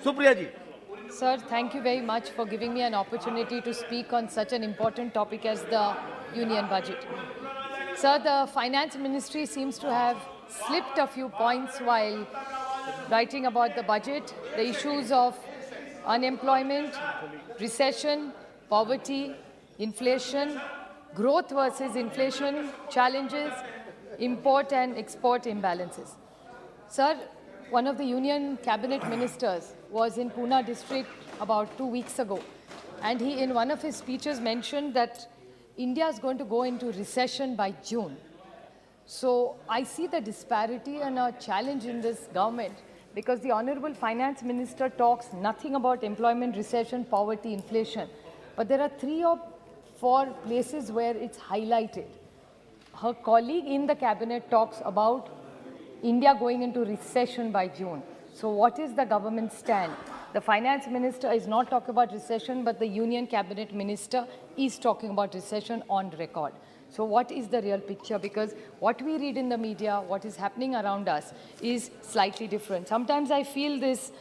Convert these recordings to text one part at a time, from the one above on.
Supriya ji. Sir, thank you very much for giving me an opportunity to speak on such an important topic as the union budget. Sir, the finance ministry seems to have slipped a few points while writing about the budget. The issues of unemployment, recession, poverty, inflation, growth versus inflation challenges, import and export imbalances. Sir, one of the union cabinet ministers was in Pune district about 2 weeks ago, and he in one of his speeches mentioned that India is going to go into recession by June. So I see the disparity and a challenge in this government because the Honorable Finance Minister talks nothing about employment, recession, poverty, inflation. But there are 3 or 4 places where it's highlighted. Her colleague in the cabinet talks about India going into recession by June. So what is the government's stand? The finance minister is not talking about recession, but the union cabinet minister is talking about recession on record. So what is the real picture? Because what we read in the media, what is happening around us is slightly different. Sometimes I feel this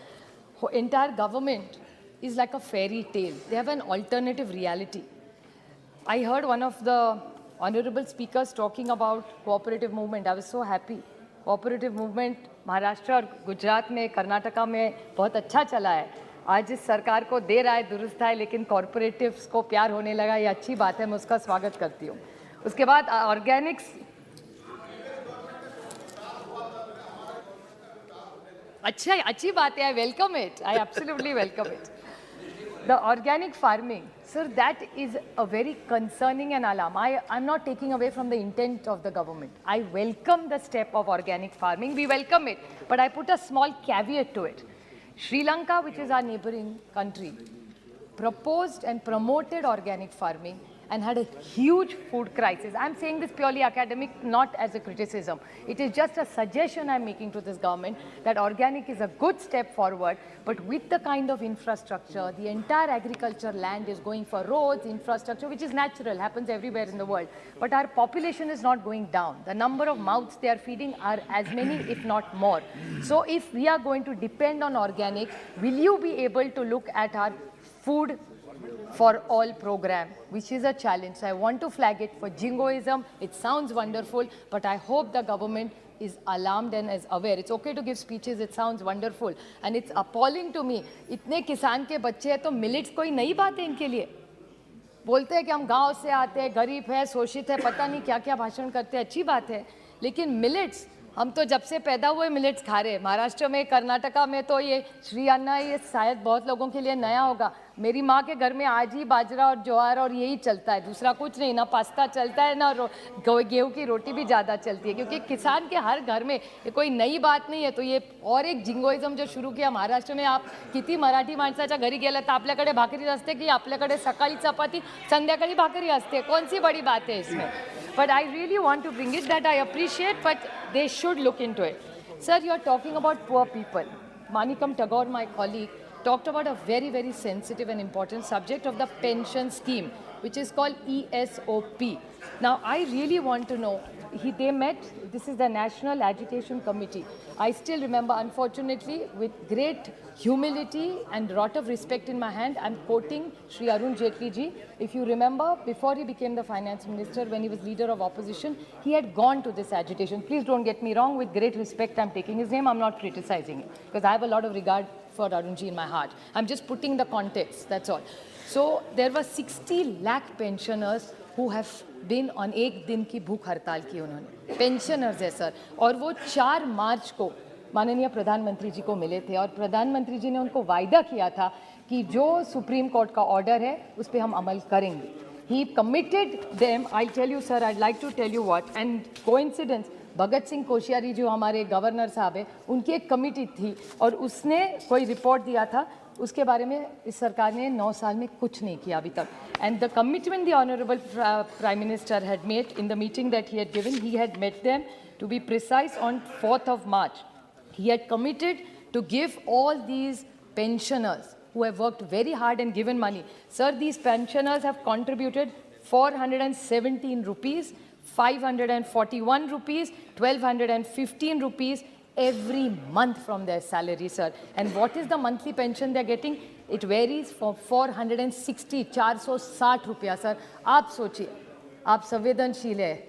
entire government is like a fairy tale. They have an alternative reality. I heard one of the honorable speakers talking about cooperative movement. I was so happy. Cooperative movement Maharashtra और गुजरात में, कर्नाटका में बहुत अच्छा चला है. आज इस सरकार को दे रहा है, दुरुस्त है, लेकिन कॉर्पोरेटिव्स को प्यार होने लगा. ये अच्छी बात है, मैं उसका स्वागत करती हूँ. उसके बाद ऑर्गेनिक्स, अच्छी बात है. I welcome it. I absolutely welcome it. The organic farming, sir, that is a very concerning and alarm. I'm not taking away from the intent of the government. I welcome the step of organic farming. We welcome it. But I put a small caveat to it. Sri Lanka, which is our neighboring country, proposed and promoted organic farming and had a huge food crisis. I'm saying this purely academic, not as a criticism. It is just a suggestion I'm making to this government that organic is a good step forward, but with the kind of infrastructure, the entire agriculture land is going for roads, infrastructure, which is natural, happens everywhere in the world. But our population is not going down. The number of mouths they are feeding are as many, if not more. So if we are going to depend on organic, will you be able to look at our food for all program, which is a challenge. So I want to flag it for jingoism. It sounds wonderful, but I hope the government is alarmed and is aware. It's okay to give speeches, it sounds wonderful. And it's appalling to me. इतने किसान के बच्चे हैं तो millets कोई नई बात है इनके लिए. बोलते हैं कि हम गांव से आते हैं, गरीब है, शोषित है, पता नहीं क्या क्या भाषण करते हैं, अच्छी बात है. लेकिन मिलेट्स, हम तो जब से पैदा हुए मिलेट्स खा रहे हैं. महाराष्ट्र में, कर्नाटका में तो ये श्री अन्ना, ये शायद बहुत लोगों के लिए नया होगा. मेरी माँ के घर में आज ही बाजरा और ज्वार और यही चलता है, दूसरा कुछ नहीं. ना पास्ता चलता है, ना गेहूँ की रोटी भी ज़्यादा चलती है, क्योंकि किसान के हर घर में ये कोई नई बात नहीं है. तो ये और एक जिंगोइझम जो सुरू किया महाराष्ट्र में. आप किती मराठी माणसाच्या घरी गेला तर आपल्याकडे भाकरी असते की आपल्याकडे सकाळी चपाती, संध्याकाळी भाकरी असते. कौन सी बड़ी बात है इसमें? But I really want to bring it that I appreciate, but they should look into it. Sir, you are talking about poor people. Manikam Tagore, my colleague, talked about a very, very sensitive and important subject of the pension scheme, which is called ESOP. Now, I really want to know, they met, this is the National Agitation Committee. I still remember, unfortunately, with great humility and lot of respect in my hand, I'm quoting Shri Arun Jaitley ji. If you remember, before he became the finance minister, when he was leader of opposition, he had gone to this agitation. Please don't get me wrong, with great respect, I'm taking his name, I'm not criticizing him, because I have a lot of regard for Arun ji in my heart. I'm just putting the context, that's all. So there were 60 lakh pensioners who have been on एक दिन की भूख हड़ताल की उन्होंने. Pensioners है sir, और वो 4 मार्च को माननीय प्रधानमंत्री जी को मिले थे और प्रधानमंत्री जी ने उनको वायदा किया था कि जो सुप्रीम कोर्ट का ऑर्डर है उस पर हम अमल करेंगे. He committed them. I'll tell you sir, I'd like to tell you what, and coincidence, Bhagat Singh Koshyari जो हमारे गवर्नर साहब है, उनकी एक कमेटी थी और उसने कोई रिपोर्ट दिया था. उसके बारे में इस सरकार ने 9 साल में कुछ नहीं किया अभी तक. And the commitment the Honorable Prime Minister had made in the meeting that he had given, he had met them, to be precise, on 4th of March. He had committed to give all these pensioners who have worked very hard and given money. Sir, these pensioners have contributed 417 rupees, 541 rupees, 1215 rupees, every month from their salary, sir. And what is the monthly pension they're getting? It varies from 460, 460 रुपया, sir. आप सोचिए, आप संवेदनशील है,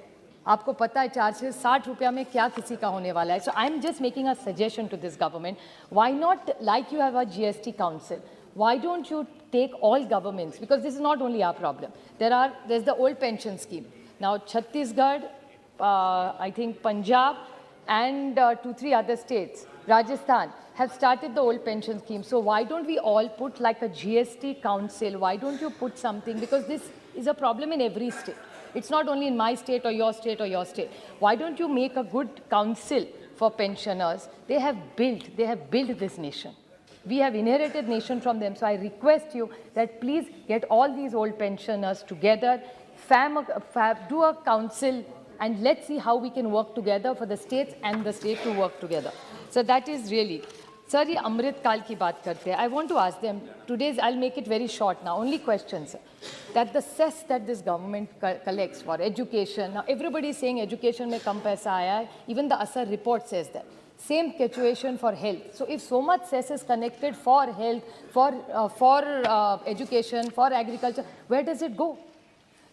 आपको पता है 460 रुपया में क्या किसी का होने वाला है. So I'm just making a suggestion to this government. Why not, like you have a GST council, why don't you take all governments, because this is not only our problem. There's the old pension scheme. Now Chhattisgarh, I think Punjab and 2-3 other states, Rajasthan, have started the old pension scheme. So why don't we all put like a GST council? Why don't you put something? Because this is a problem in every state. It's not only in my state or your state or your state. Why don't you make a good council for pensioners? They have built this nation. We have inherited nation from them. So I request you that please get all these old pensioners together, do a council, and let's see how we can work together for the states and the state to work together. So that is really. Sir, ये अमृत काल की बात करते हैं. I want to ask them, I'll make it very short now, only questions, sir, that the cess that this government collects for education, now everybody is saying education में कम पैसा आया है, even the Asar report says that. Same situation for health. So if so much cess is connected for health, for education, for agriculture, where does it go?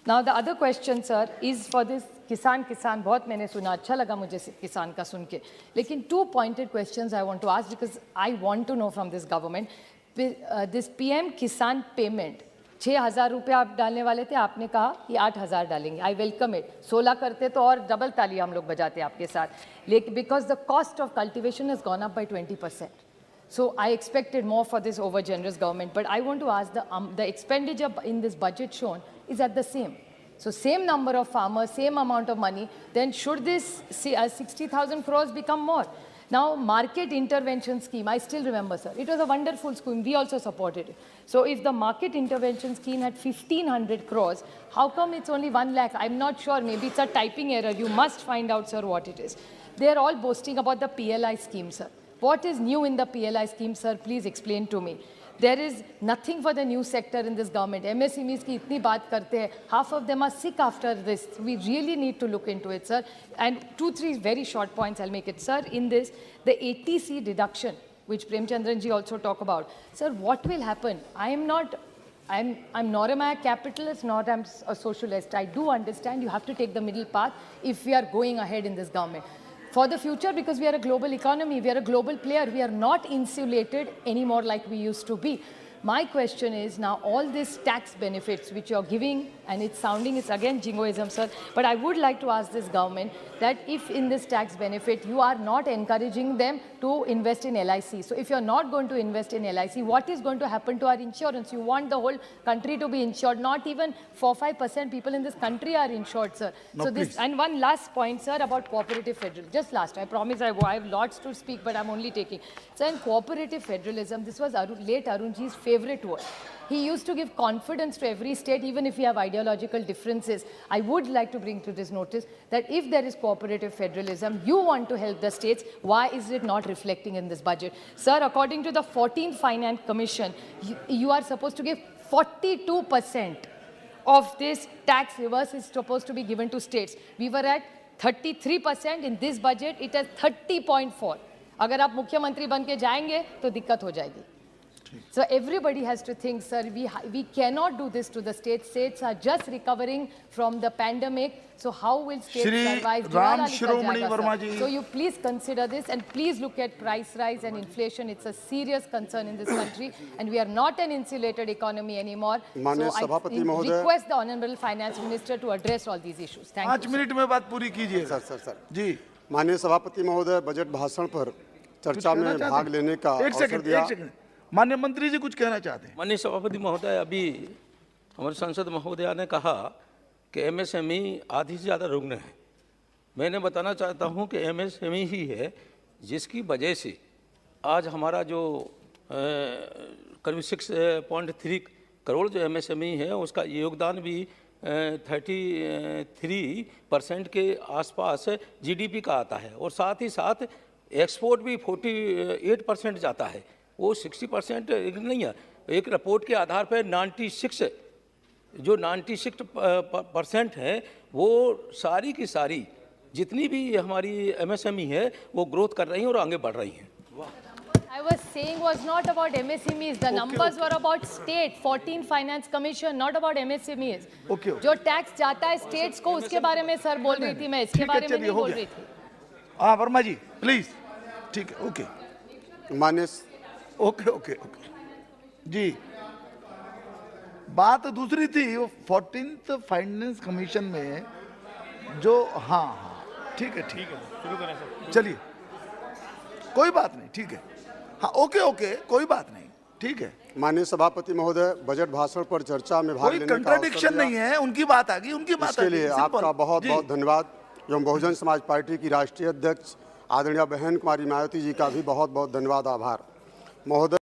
Now the other question, sir, is for this किसान बहुत मैंने सुना, अच्छा लगा मुझे किसान का सुन के. लेकिन 2 pointed questions I want to ask, because I want to know from this government. This PM Kisan payment, 6,000 रुपया आप डालने वाले थे, आपने कहा कि 8,000 डालेंगे. I welcome it. 16 करते तो और डबल ताली हम लोग बजाते आपके साथ. लेकिन because the cost of cultivation has gone up by 20%. So I expected more for this over-generous government. But I want to ask, the expenditure in this budget shown is at the same. So same number of farmers, same amount of money, then should this 60,000 crores become more? Now, market intervention scheme, I still remember, sir. It was a wonderful scheme. We also supported it. So if the market intervention scheme had 1,500 crores, how come it's only 1 lakh? I'm not sure. Maybe it's a typing error. You must find out, sir, what it is. They're all boasting about the PLI scheme, sir. What is new in the PLI scheme, sir? Please explain to me. There is nothing for the new sector in this government. MSMEs की इतनी बात करते हैं. Half of them are sick after this. We really need to look into it, sir. And 2-3 very short points I'll make it, sir. In this, the ATC deduction, which Premchandran ji also talk about. Sir, what will happen? I'm not a capitalist, not I'm a socialist. I do understand you have to take the middle path if we are going ahead in this government. For the future, because we are a global economy, we are a global player, we are not insulated anymore like we used to be. My question is, now all these tax benefits which you're giving, and it's again jingoism, sir, but I would like to ask this government that if in this tax benefit, you are not encouraging them to invest in LIC. So if you're not going to invest in LIC, what is going to happen to our insurance? You want the whole country to be insured. Not even 4-5% people in this country are insured, sir. No, so this, and one last point, sir, about cooperative federalism. Just last, I promise I have lots to speak, but I'm only taking. So in cooperative federalism, this was late Arunji's favorite word. He used to give confidence to every state, even if we have ideological differences. I would like to bring to this notice that if there is cooperative federalism, you want to help the states, why is it not reflecting in this budget? Sir, according to the 14th Finance Commission, you are supposed to give 42% of this tax reverse is supposed to be given to states. We were at 33%. In this budget, it is 30.4. अगर आप मुख्यमंत्री बन के जाएंगे तो दिक्कत हो जाएगी. So everybody has to think, sir, we cannot do this to the states. States are just recovering from the pandemic. So how will states survive? So you please consider this, and please look at price rise and inflation. It's a serious concern in this country, and we are not an insulated economy anymore. So I request the Honorable Finance Minister to address all these issues. Thank you. 5 minute में बात पूरी कीजिए. Sir जी. माननीय सभापति महोदय, budget भाषण पर चर्चा में भाग लेने का अवसर दिया. माननीय मंत्री जी कुछ कहना चाहते हैं. माननीय सभापति महोदय, अभी हमारे सांसद महोदय ने कहा कि एमएसएमई आधी से ज़्यादा रुग्ण है. मैंने बताना चाहता हूं कि एमएसएमई ही है जिसकी वजह से आज हमारा जो करीब 6.3 करोड़ जो एमएसएमई है उसका योगदान भी 33% के आसपास जीडीपी का आता है, और साथ ही साथ एक्सपोर्ट भी 48% जाता है. वो 60% नहीं है. एक रिपोर्ट के आधार पर 96% है वो सारी की सारी जितनी भी हमारी एमएसएमई है वो ग्रोथ कर रही हैं और आगे बढ़ रही हैं। I was saying was not about MSMEs. The numbers were about state, 14 Finance Commission, not about MSMEs. Okay. जो टैक्स जाता है स्टेट्स को उसके बारे में सर बोल रही थी, मैं इसके ठीक है, बारे में चलिए, नहीं हो बोल गया। रही थी। हाँ वर्मा जी प्लीज, ठीक है, ओके माननीय ओके ओके ओके जी। बात दूसरी थी वो 14th फाइनेंस कमीशन में जो, हाँ हाँ ठीक है शुरू करें सर। चलिए, कोई बात नहीं, ठीक है, हाँ ओके ओके, कोई बात नहीं, ठीक है, माननीय सभापति महोदय, बजट भाषण पर चर्चा में भाग कोई लेने का अवसर कंट्राडिक्शन दिया। नहीं है, उनकी बात आ गई, उनकी बात आ इसके गई, लिए simple। आपका बहुत जी। बहुत धन्यवाद एवं बहुजन समाज पार्टी की राष्ट्रीय अध्यक्ष आदरणीय बहन कुमारी मायावती जी का भी बहुत बहुत धन्यवाद, आभार महोदय।